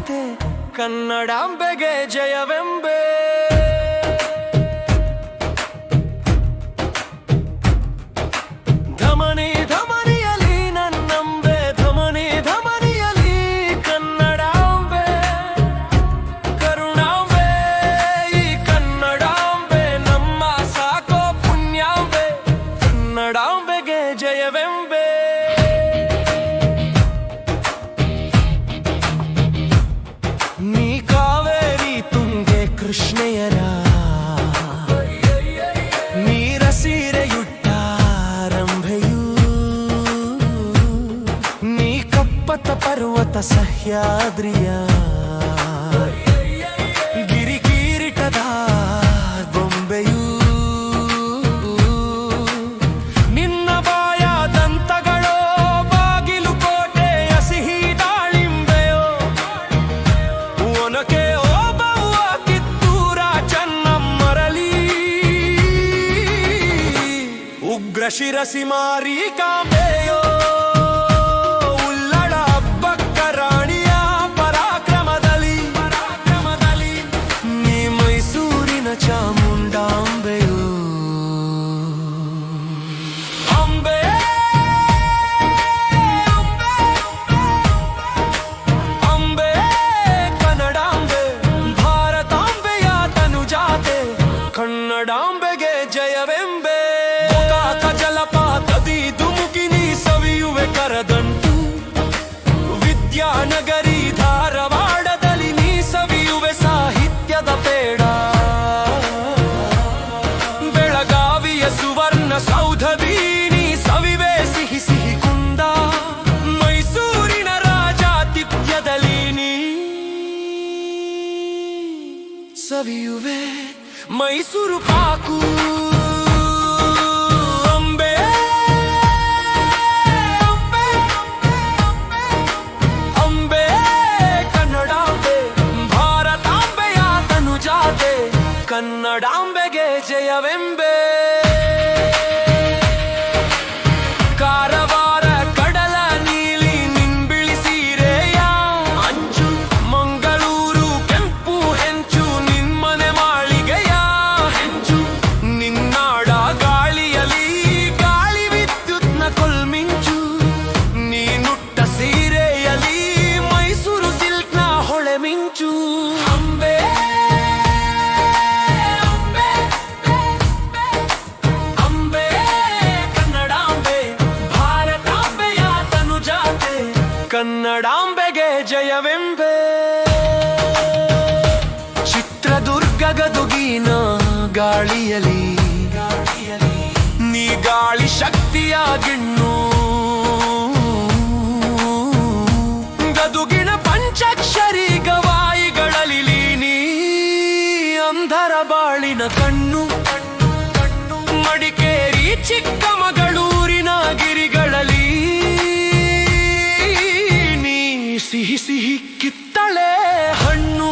ಜಾತೆ ಕನ್ನಡಾಂಬೆಗೆ ಜಯವೆಂಬೆ. ಧಮನಿ ಧಮನಿಯಲಿ ನನ್ನಂಬೆ, ಧಮನಿ ಧಮನಿಯಲಿ ಕನ್ನಡಾಂಬೆ, ಕರುಣಾಂಬೆ ಈ ಕನ್ನಡಾಂಬೆ ನಮ್ಮ ಸಾಕೋ ಪುಣ್ಯಾಂಬೆ, ಕನ್ನಡಾಂಬೆಗೆ ಜಯವೆಂಬೆ. ನೀ ಕಾವೇರಿ ತುಂಗೆ ಕೃಷ್ಣೆಯರ ನೀರ ಸೀರೆಯುಟ್ಟಾರಂಭೆಯೂ, ನೀ ಕಪ್ಪತ ಪರ್ವತ ಸಹ್ಯಾದ್ರಿಯ ಗಿರಿಕಿರೀಟದ ಬೊಂಬೆಯೂ, ನಿನ್ನ ಬಾಯ ದಂತಗಳೋ ಬಾಗಿಲು ಕೋಟೆಯ ಸಿಹಿ ದಾಳಿಂಬೆಯೋ, ಒನಕೆ ಓಬವ್ವ ಕಿತ್ತೂರ ಚೆನ್ನಮ್ಮರಲಿ, ಉಗ್ರ ಶಿರಸಿ ಮಾರಿಕಾಂಬೆಯೋ, ಉಲ್ಲಳ ಹಬ್ಬಕ್ಕ ರಾಣಿಯ ಪರಾಕ್ರಮದಲ್ಲಿ, ನೀ ಮೈಸೂರಿನ ಚಾಮುಂಡಾಂಬೆಯೋ. ಅಂಬೆ ಅಂಬೆ ಕನ್ನಡಾಂಬೆ, ಭಾರತಾಂಬೆಯ ತನುಜಾತೆ ಕನ್ನಡಾಂಬೆಗೆ ಜಯವೆಂಬೆ. ಗೋಕಾಕ ಜಲಪಾತದಿ ಧುಮುಕಿ ನೀ ಸವಿಯುವೆ ಕರದಂಟು, ವಿದ್ಯಾನಗರಿ ಧಾರವಾಡದಲ್ಲಿ ನೀ ಸವಿಯುವೆ ಸಾಹಿತ್ಯದ ಪೇಡ, ಬೆಳಗಾವಿಯ ಸುವರ್ಣ ಸೌಧದಿ ನೀ ಸವಿವೆ ಸಿಹಿ ಸಿಹಿ ಕುಂದ, ಮೈಸೂರಿನ ರಾಜಾತಿಥ್ಯದಲ್ಲಿ ನೀ ಸವಿಯುವೆ ಮೈಸೂರು ಪಾಕು. ಅಂಬೆ ಅಂಬೆ ಅಂಬೆ ಕನ್ನಡಾಂಬೆ, ಭಾರತಾಂಬೆಯ ತನುಜಾತೆ ಕನ್ನಡಾಂಬೆಗೆ ಜಯವೆಂಬೆ. ಕಾರವಾರ ಕಡಲ ನೀಲಿ ನಿನ್ಬಿಳಿ ಸೀರೆಯ ಅಂಚು, ಮಂಗಳೂರು ಕೆಂಪು ಹೆಂಚು ನಿನ್ಮನೆ ಮಾಳಿಗೆಯ ಹೆಂಚು, ನಿನ್ನಾಡ ಗಾಳಿಯಲಿ ಗಾಳಿ ವಿದ್ಯುತ್ನ ಕೊಲ್ಮಿಂಚು, ನೀನುಟ್ಟ ಸೀರೆಯಲಿ ಮೈಸೂರು ಸಿಲ್ಕ್ನ ಹೊಳೆ ಮಿಂಚು. ಅಂಬೆ ಅಂಬೆ ಅಂಬೆ ಕನ್ನಡಾಂಬೆ, ಭಾರತಾಂಬೆಯ ತನುಜಾತೆ ಕನ್ನಡಾಂಬೆಗೆ ಜಯವೆಂಬೆ. ಚಿತ್ರದುರ್ಗ ಗದುಗಿನ ಗಾಳಿಯಲಿ ನೀ ಗಾಳಿ ಶಕ್ತಿಯ ಗಿಣ್ಣು, ಗದುಗಿನ ಪಂಚಾಕ್ಷರಿ ಗವಾಯಿಗಳಲ್ಲಿ ನೀ ಅಂಧರ ಬಾಳಿನ ಕಣ್ಣು, ಮಡಿಕೇರಿ ಚಿಕ್ಕಮಗಳೂರಿನ ಗಿರಿಗಳಲ್ಲಿ ನೀ ಸಿಹಿ ಸಿಹಿ ಕಿತ್ತಳೆ ಹಣ್ಣು,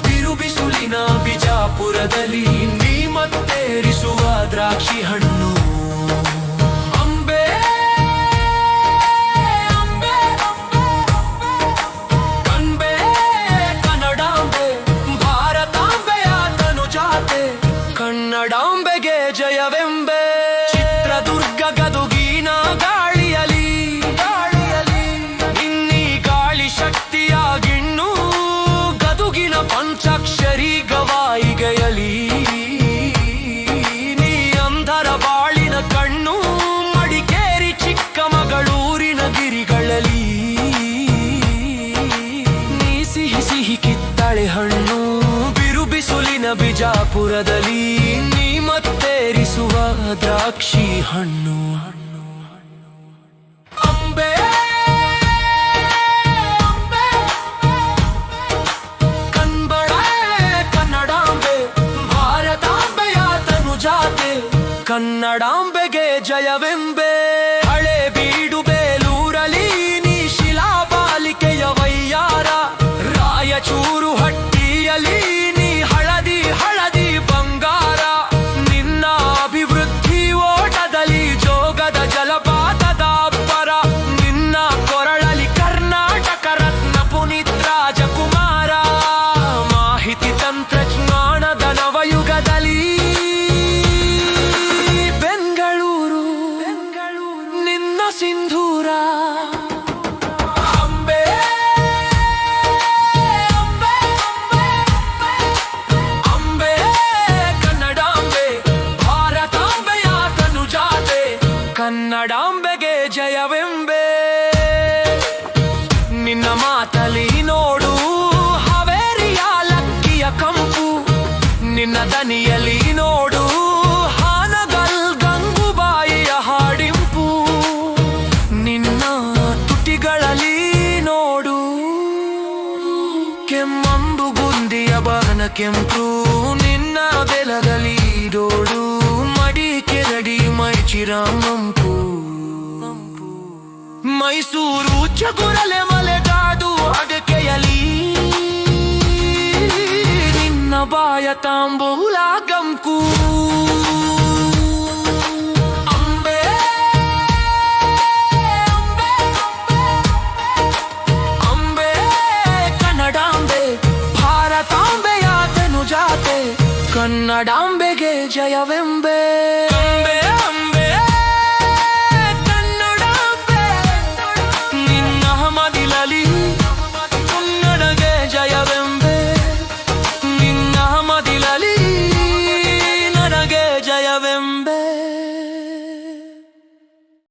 ಬಿರುಬಿಸುಲಿನ ಬಿಜಾಪುರದಲ್ಲಿ ನೀ ಮತ್ತೇರಿಸುವ ದ್ರಾಕ್ಷಿ ಹಣ್ಣು. ಅಂಬೆ ಅಂಬೆ ಅಂಬೆ ಕನ್ನಡಾಂಬೆ, ಭಾರತಾಂಬೆಯ ತನುಜಾತೆ ಕನ್ನಡಾಂಬೆಗೆ ಜಯವೆಂಬೆ. ಚಿತ್ರದುರ್ಗ ಗದುಗಿನ ಗಾಳಿಯಲಿ ಇನ್ನೀ ಗಾಳಿ ಶಕ್ತಿಯ ಗಿಣ್ಣು, ಗದುಗಿನ ಪಂಚಾಕ್ಷರಿ ಗವಾಯಿಗೆಯಲಿ ನೀ ಅಂಧರ ಬಾಳಿನ ಕಣ್ಣು, ಮಡಿಕೇರಿ ಚಿಕ್ಕಮಗಳೂರಿನ ಗಿರಿಗಳಲ್ಲಿ ನೀ ಸಿಹಿ ಸಿಹಿ ಕಿತ್ತಳೆ ಹಣ್ಣು, ಬಿರುಬಿಸುಲಿನ ಬಿಜಾಪುರದಲ್ಲಿ ನೀ ಮತ್ತೇರಿಸುವ ದ್ರಾಕ್ಷಿ ಹಣ್ಣು. ಅಂಬೆ ಅಂಬೆ ಕನ್ನಡ ಕನ್ನಡಾಂಬೆ, ಭಾರತಾಂಬೆಯ ತನುಜಾತೆ ಕನ್ನಡಾಂಬೆಗೆ ಜಯವೆಂಬೆ. ಹಳೆ ಬೀಡು ಬೇಲೂರಲಿ ನೀ ಶಿಲಾಬಾಲಿಕೆಯ ವೈಯಾರ, ರಾಯಚೂರು ಹಟ್ಟಿಯಲ್ಲಿ ನೀ ಹಳದಿ ಹಳದಿ ಬಂಗಾರ, ನಿನ್ನ ಅಭಿವೃದ್ಧಿ ಓಟದಲ್ಲಿ ಜೋಗದ ಜಲಪಾತದ ಅಬ್ಬರ, ನಿನ್ನ ಕೊರಳಲಿ ಕರ್ನಾಟಕ ರತ್ನ ಪುನೀತ್ ರಾಜಕುಮಾರ. ಕನ್ನಡಾಂಬೆಗೆ ಜಯವೆಂಬೆ ನಿನ್ನ ಮಾತಲಿ ನೋಡು ಹಾವೇರಿಯ ಲಕ್ಕಿಯ ಕಂಪು ನಿನ್ನ ದನಿಯಲ್ಲಿ ನೋಡು ಹಾನಗಲ್ ಗಂಗುಬಾಯಿಯ ಹಾಡಿಂಪು ನಿನ್ನ ತುಟಿಗಳಲ್ಲಿ ನೋಡು ಕೆಮ್ಮಂಬು ಬುಂದಿಯ ಬರನ ಕೆಂಪು ನಿನ್ನ ಬೆಲಗಲಿ ಡೋಡು ಮಡಿ ಕೆರಡಿ ಮೈಚಿರಾಮಂಪು ಮೈಸೂರು ಚಗುರಲೆ ಮಲೆಗಾಡು ಅಡಕೆಯಲಿ ನಿನ್ನ ಬಾಯ ತಾಂಬೂಲ ಗಂಕು ಅಂಬೆ ಅಂಬೆ ಅಂಬೆ ಕನ್ನಡಾಂಬೆ ಭಾರತಾಂಬೆಯ ತನುಜಾತೆ ಕನ್ನಡಾಂಬೆಗೆ ಜಯವೆಂಬೆ ಅಂಬೆ ಅಂಬೆ